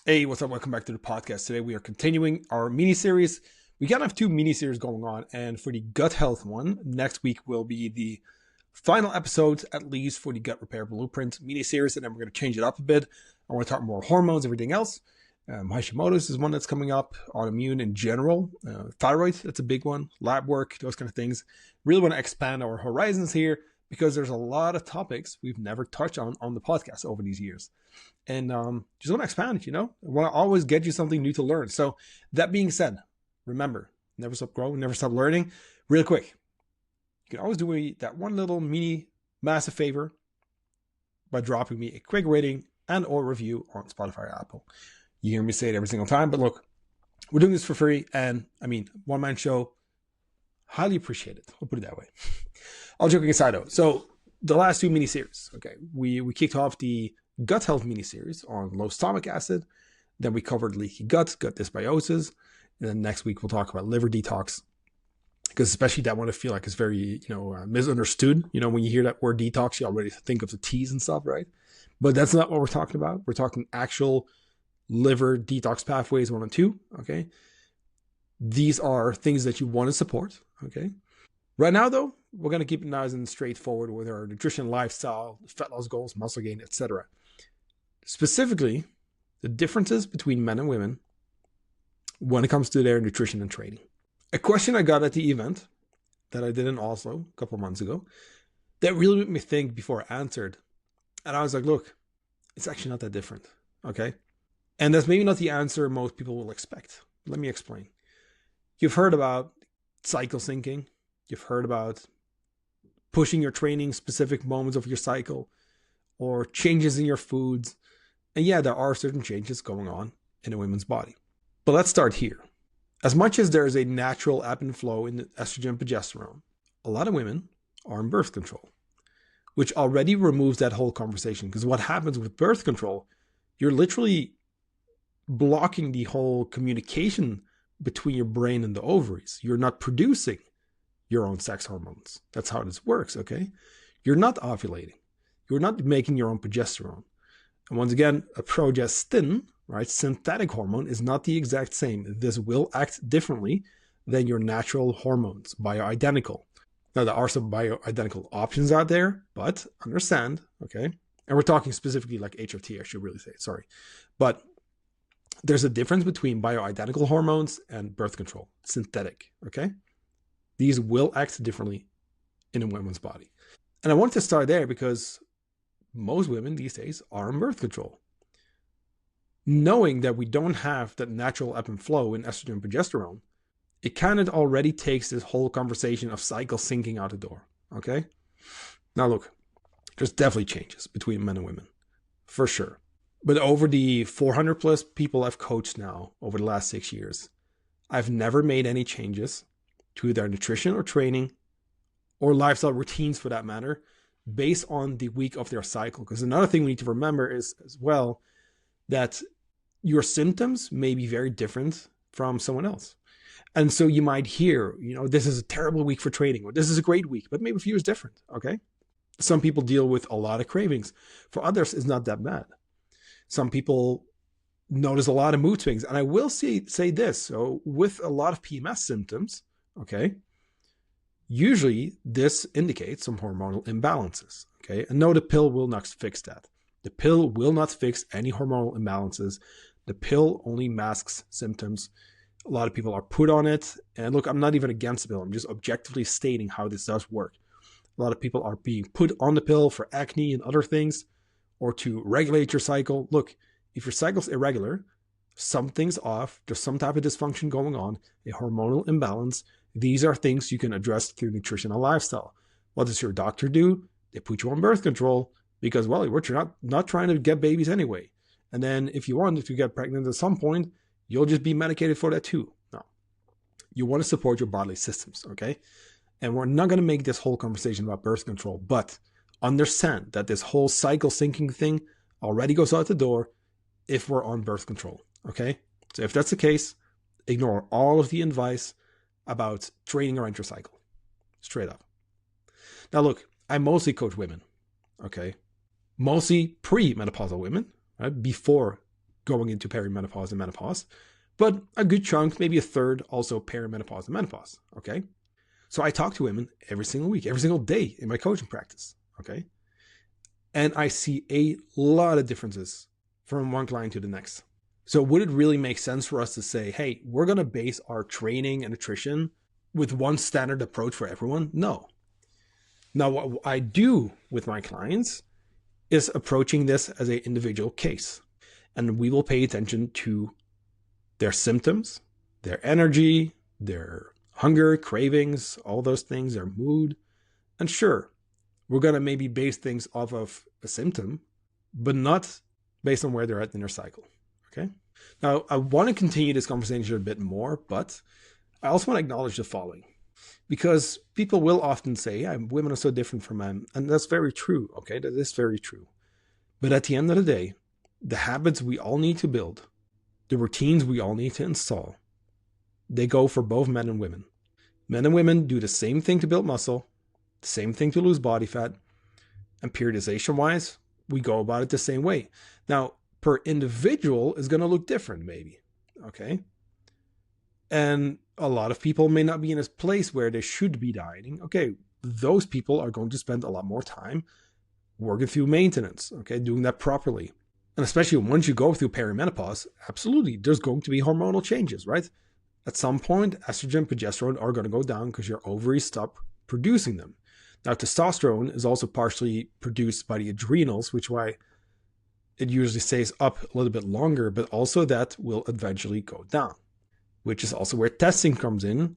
Hey, what's up? Welcome back to the podcast. Today we are continuing our mini series. We kind of have two mini series going on, and for the gut health one, next week will be the final episode, at least for the gut repair blueprint mini series, and then we're going to change it up a bit. I want to talk more hormones, everything else. Hashimoto's is one that's coming up, autoimmune in general, thyroid, that's a big one, lab work, those kind of things. Really want to expand our horizons here because there's a lot of topics we've never touched on the podcast over these years. And just want to expand it, I want to always get you something new to learn. So that being said, remember, never stop growing, never stop learning. Real quick, you can always do me that one little mini massive favor by dropping me a quick rating and or review on Spotify or Apple. You hear me say it every single time, but look, we're doing this for free. And one-man show, highly appreciate it. I'll put it that way. All joking aside though. So the last two mini-series, okay, we kicked off the gut health mini-series on low stomach acid. Then we covered leaky gut dysbiosis. And then next week we'll talk about liver detox. Because especially that one I feel like is very, misunderstood. When you hear that word detox, you already think of the teas and stuff, right? But that's not what we're talking about. We're talking actual liver detox pathways 1 and 2, okay? These are things that you want to support, okay? Right now, though, we're going to keep it nice and straightforward with our nutrition, lifestyle, fat loss goals, muscle gain, etc. Specifically, the differences between men and women when it comes to their nutrition and training. A question I got at the event that I did in Oslo a couple of months ago that really made me think before I answered. And I was like, look, it's actually not that different, okay? And that's maybe not the answer most people will expect. Let me explain. You've heard about cycle syncing. You've heard about pushing your training specific moments of your cycle or changes in your foods. And yeah, there are certain changes going on in a woman's body. But let's start here. As much as there is a natural ebb and flow in estrogen and progesterone, a lot of women are on birth control, which already removes that whole conversation. Because what happens with birth control, you're literally blocking the whole communication between your brain and the ovaries. You're not producing your own sex hormones. That's how this works, okay? You're not ovulating. You're not making your own progesterone. And once again, a progestin, right, synthetic hormone is not the exact same. This will act differently than your natural hormones, bioidentical. Now, there are some bioidentical options out there, but understand, okay? And we're talking specifically like HRT, I should really say, sorry. But there's a difference between bioidentical hormones and birth control, synthetic, okay? These will act differently in a woman's body. And I want to start there because most women these days are on birth control. Knowing that we don't have that natural ebb and flow in estrogen and progesterone, it kind of already takes this whole conversation of cycle syncing out the door, okay? Now look, there's definitely changes between men and women, for sure. But over the 400 plus people I've coached now over the last 6 years, I've never made any changes to their nutrition or training or lifestyle routines for that matter, based on the week of their cycle. Because another thing we need to remember is as well that your symptoms may be very different from someone else. And so you might hear, this is a terrible week for training, or this is a great week, but maybe for you is different, okay? Some people deal with a lot of cravings. For others, it's not that bad. Some people notice a lot of mood swings. And I will say this, so with a lot of PMS symptoms, okay, usually this indicates some hormonal imbalances, okay? And no, the pill will not fix that. The pill will not fix any hormonal imbalances. The pill only masks symptoms. A lot of people are put on it. And look, I'm not even against the pill. I'm just objectively stating how this does work. A lot of people are being put on the pill for acne and other things, or to regulate your cycle. Look, if your cycle's irregular, something's off, there's some type of dysfunction going on, a hormonal imbalance. These are things you can address through nutrition and lifestyle. What does your doctor do? They put you on birth control because, well, you're not trying to get babies anyway. And then if you want to get pregnant at some point, you'll just be medicated for that too. No. You want to support your bodily systems, okay? And we're not going to make this whole conversation about birth control, but understand that this whole cycle syncing thing already goes out the door if we're on birth control, okay? So if that's the case, ignore all of the advice about training around your cycle, straight up. Now look, I mostly coach women, okay? Mostly pre-menopausal women, right? Before going into perimenopause and menopause, but a good chunk, maybe a third, also perimenopause and menopause. Okay. So I talk to women every single week, every single day in my coaching practice. Okay. And I see a lot of differences from one client to the next. So would it really make sense for us to say, hey, we're going to base our training and nutrition with one standard approach for everyone? No. Now, what I do with my clients is approaching this as an individual case. And we will pay attention to their symptoms, their energy, their hunger, cravings, all those things, their mood. And sure, we're going to maybe base things off of a symptom, but not based on where they're at in their cycle. Okay. Now, I want to continue this conversation a bit more, but I also want to acknowledge the following, because people will often say, yeah, women are so different from men. And that's very true. Okay. That is very true. But at the end of the day, the habits we all need to build, the routines we all need to install, they go for both men and women. Men and women do the same thing to build muscle, the same thing to lose body fat, and periodization-wise, we go about it the same way. Now, per individual is going to look different, maybe, okay? And a lot of people may not be in a place where they should be dieting. Okay, those people are going to spend a lot more time working through maintenance, okay, doing that properly. And especially once you go through perimenopause, absolutely, there's going to be hormonal changes, right? At some point, estrogen, progesterone are going to go down because your ovaries stop producing them. Now, testosterone is also partially produced by the adrenals, which is why it usually stays up a little bit longer, but also that will eventually go down, which is also where testing comes in.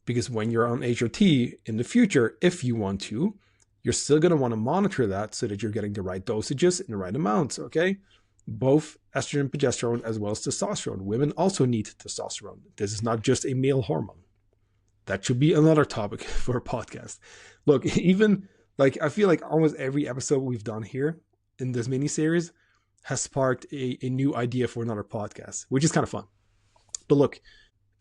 Because when you're on HRT in the future, if you want to, you're still going to want to monitor that so that you're getting the right dosages in the right amounts, okay? Both estrogen, progesterone, as well as testosterone. Women also need testosterone. This is not just a male hormone. That should be another topic for a podcast. Look, even like I feel like almost every episode we've done here in this mini-series has sparked a new idea for another podcast, which is kind of fun. But look,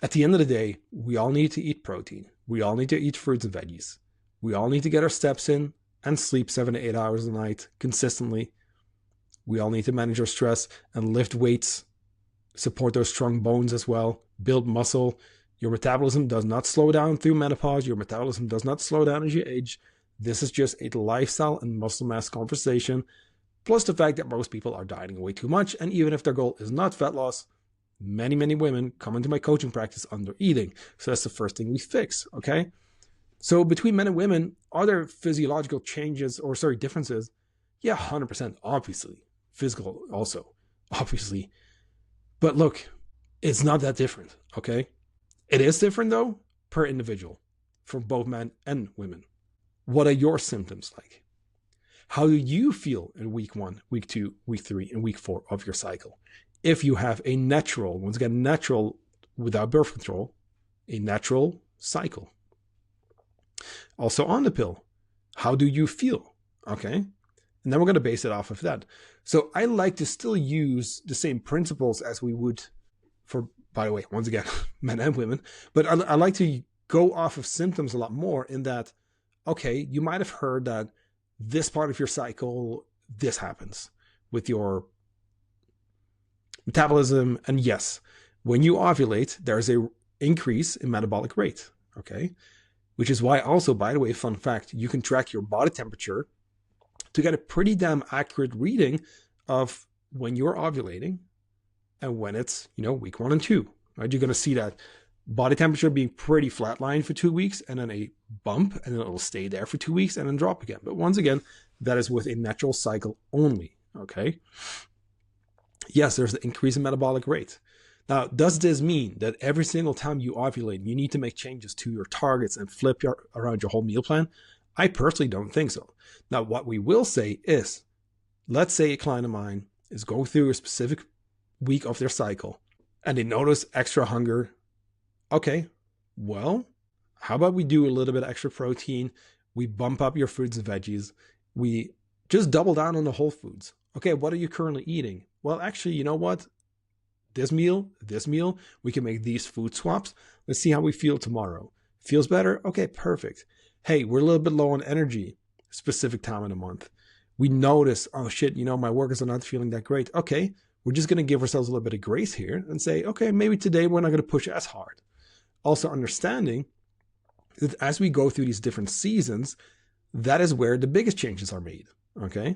at the end of the day, we all need to eat protein. We all need to eat fruits and veggies. We all need to get our steps in and sleep 7 to 8 hours a night consistently. We all need to manage our stress and lift weights, support those strong bones as well, build muscle. Your metabolism does not slow down through menopause. Your metabolism does not slow down as you age. This is just a lifestyle and muscle mass conversation, plus the fact that most people are dieting way too much. And even if their goal is not fat loss, many, many women come into my coaching practice under eating. So that's the first thing we fix, okay? So between men and women, are there physiological changes or differences? Yeah, 100%, obviously. Physical also, obviously. But look, it's not that different, okay? It is different though, per individual, for both men and women. What are your symptoms like? How do you feel in week 1, week 2, week 3, and week 4 of your cycle? If you have a natural, once again, natural without birth control, a natural cycle. Also on the pill, how do you feel? Okay. And then we're going to base it off of that. So I like to still use the same principles as we would for, by the way, once again, men and women, but I like to go off of symptoms a lot more in that, okay, you might have heard that this part of your cycle, this happens with your metabolism. And yes, when you ovulate, there's a increase in metabolic rate. Okay. Which is why also, by the way, fun fact, you can track your body temperature to get a pretty damn accurate reading of when you're ovulating and when it's, week 1 and 2, right? You're going to see that body temperature being pretty flatlined for 2 weeks and then a bump and then it'll stay there for 2 weeks and then drop again. But once again, that is with a natural cycle only, okay? Yes, there's an increase in metabolic rate. Now, does this mean that every single time you ovulate, you need to make changes to your targets and flip around your whole meal plan? I personally don't think so. Now, what we will say is, let's say a client of mine is going through a specific week of their cycle and they notice extra hunger. Okay, well, how about we do a little bit of extra protein? We bump up your fruits and veggies. We just double down on the whole foods. Okay, what are you currently eating? Well, actually, you know what? This meal, we can make these food swaps. Let's see how we feel tomorrow. Feels better? Okay, perfect. Hey, we're a little bit low on energy, specific time in the month. We notice, oh shit, my workers are not feeling that great. Okay, We're just going to give ourselves a little bit of grace here and say, okay, maybe today we're not going to push as hard. Also understanding that as we go through these different seasons, that is where the biggest changes are made, okay?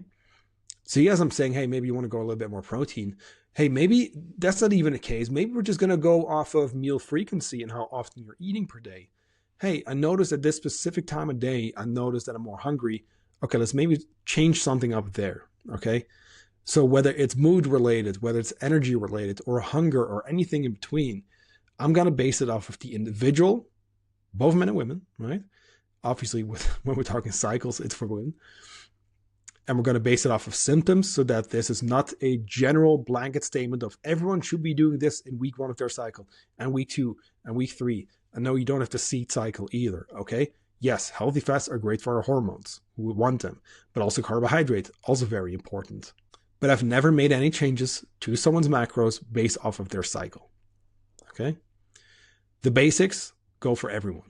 So yes, I'm saying, hey, maybe you want to go a little bit more protein. Hey, maybe that's not even the case. Maybe we're just going to go off of meal frequency and how often you're eating per day. Hey, I noticed at this specific time of day, I noticed that I'm more hungry. Okay, let's maybe change something up there, okay? So whether it's mood related, whether it's energy related or hunger or anything in between, I'm going to base it off of the individual, both men and women, right? Obviously, when we're talking cycles, it's for women. And we're going to base it off of symptoms so that this is not a general blanket statement of everyone should be doing this in week 1 of their cycle and week 2 and week 3. And no, you don't have to seed cycle either, okay? Yes, healthy fats are great for our hormones. We want them. But also carbohydrate, also very important. But I've never made any changes to someone's macros based off of their cycle, okay? The basics go for everyone,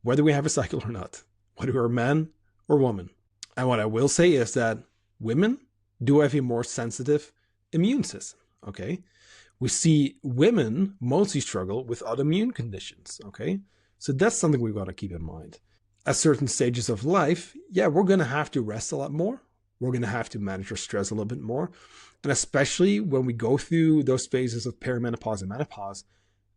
whether we have a cycle or not, whether we're man or woman. And what I will say is that women do have a more sensitive immune system, okay? We see women mostly struggle with autoimmune conditions, okay? So that's something we've got to keep in mind. At certain stages of life, yeah, we're going to have to rest a lot more. We're going to have to manage our stress a little bit more. And especially when we go through those phases of perimenopause and menopause,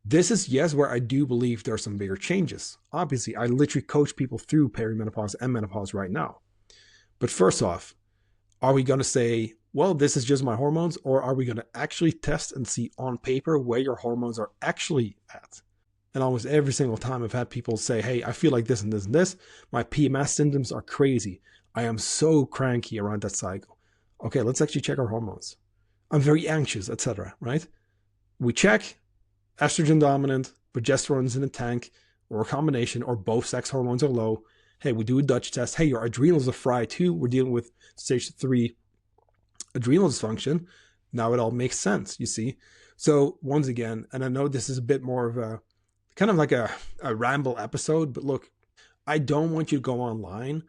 this is, yes, where I do believe there are some bigger changes. Obviously, I literally coach people through perimenopause and menopause right now. But first off, are we going to say, well, this is just my hormones, or are we going to actually test and see on paper where your hormones are actually at? And almost every single time I've had people say, hey, I feel like this and this and this. My PMS symptoms are crazy. I am so cranky around that cycle. Okay, let's actually check our hormones. I'm very anxious, etc., right? We check estrogen dominant, progesterone's in the tank, or a combination, or both sex hormones are low. Hey, we do a Dutch test. Hey, your adrenals are fried too. We're dealing with stage 3 adrenal dysfunction. Now it all makes sense, you see? So once again, and I know this is a bit more of a, kind of like a ramble episode, but look, I don't want you to go online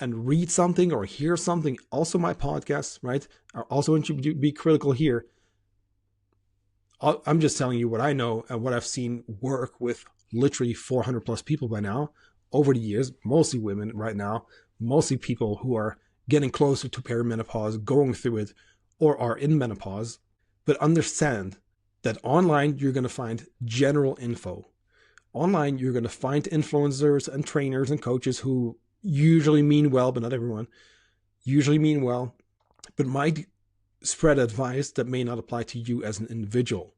and read something or hear something. Also my podcast, right? I also want you to be critical here. I'm just telling you what I know and what I've seen work with literally 400 plus people by now over the years, mostly women right now, mostly people who are getting closer to perimenopause, going through it, or are in menopause. But understand that online, you're going to find general info. Online, you're going to find influencers and trainers and coaches who usually mean well, but not everyone, usually mean well, but might spread advice that may not apply to you as an individual.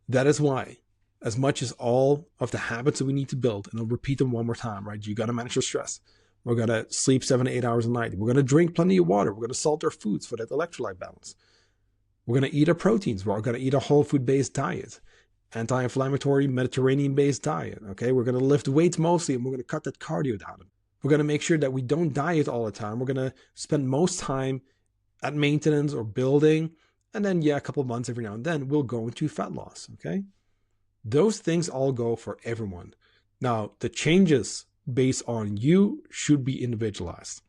That is why, as much as all of the habits that we need to build, and I'll repeat them one more time, right? You got to manage your stress. We're going to sleep 7 to 8 hours a night. We're going to drink plenty of water. We're going to salt our foods for that electrolyte balance. We're going to eat our proteins. We're going to eat a whole food based diet, anti-inflammatory Mediterranean based diet. Okay. We're going to lift weights mostly, and we're going to cut that cardio down. We're going to make sure that we don't diet all the time. We're going to spend most time at maintenance or building. And then, yeah, a couple of months every now and then, we'll go into fat loss. Okay. Those things all go for everyone. Now, the changes based on you should be individualized.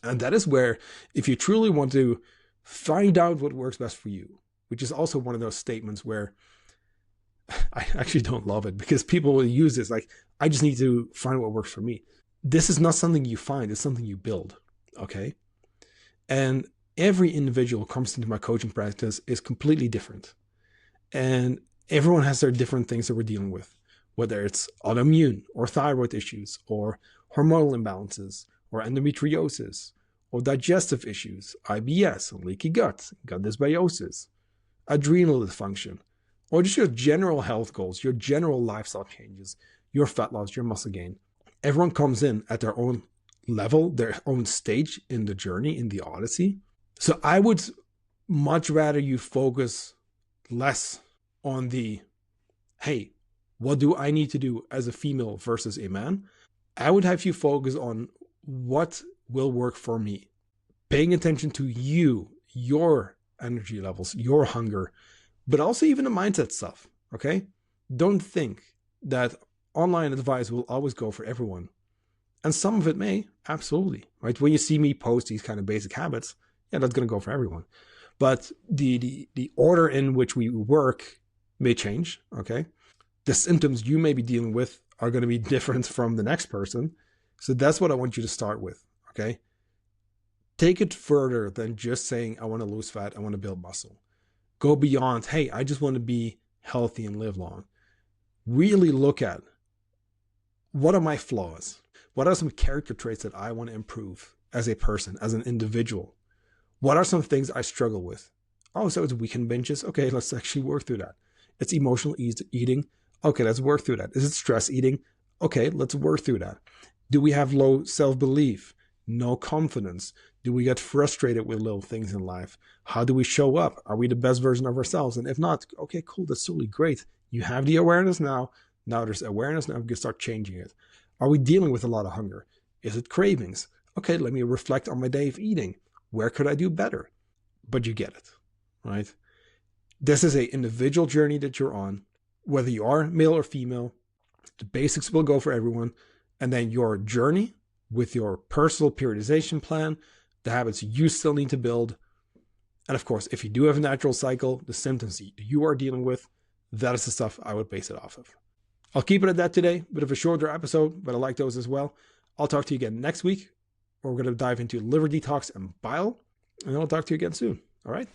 And that is where, if you truly want to find out what works best for you, which is also one of those statements where I actually don't love it, because people will use this like, I just need to find what works for me. This is not something you find, it's something you build. Okay. And every individual who comes into my coaching practice is completely different. And everyone has their different things that we're dealing with, whether it's autoimmune or thyroid issues or hormonal imbalances or endometriosis or digestive issues, IBS, leaky gut, gut dysbiosis, adrenal dysfunction, or just your general health goals, your general lifestyle changes, your fat loss, your muscle gain. Everyone comes in at their own level, their own stage in the journey, in the odyssey. So I would much rather you focus less on the, hey, what do I need to do as a female versus a man? I would have you focus on what will work for me. Paying attention to you, your energy levels, your hunger, but also even the mindset stuff, okay? Don't think that online advice will always go for everyone. And some of it may, absolutely, right? When you see me post these kind of basic habits, yeah, that's going to go for everyone. But the order in which we work may change, okay? The symptoms you may be dealing with are going to be different from the next person. So that's what I want you to start with, okay? Take it further than just saying, I want to lose fat, I want to build muscle. Go beyond, hey, I just want to be healthy and live long. Really look at, what are my flaws? What are some character traits that I want to improve as a person, as an individual? What are some things I struggle with? Oh, so it's weekend binges. Okay, let's actually work through that. It's emotional eating. Okay, let's work through that. Is it stress eating? Okay, let's work through that. Do we have low self-belief? No confidence? Do we get frustrated with little things in life? How do we show up? Are we the best version of ourselves? And if not, okay, cool, that's totally great. You have the awareness now. Now there's awareness. Now we can start changing it. Are we dealing with a lot of hunger? Is it cravings? Okay, let me reflect on my day of eating. Where could I do better? But you get it, right? This is an individual journey that you're on. Whether you are male or female, the basics will go for everyone. And then your journey with your personal periodization plan, the habits you still need to build. And of course, if you do have a natural cycle, the symptoms you are dealing with, that is the stuff I would base it off of. I'll keep it at that today. Bit of a shorter episode, but I like those as well. I'll talk to you again next week, where we're going to dive into liver detox and bile. And I'll talk to you again soon. All right.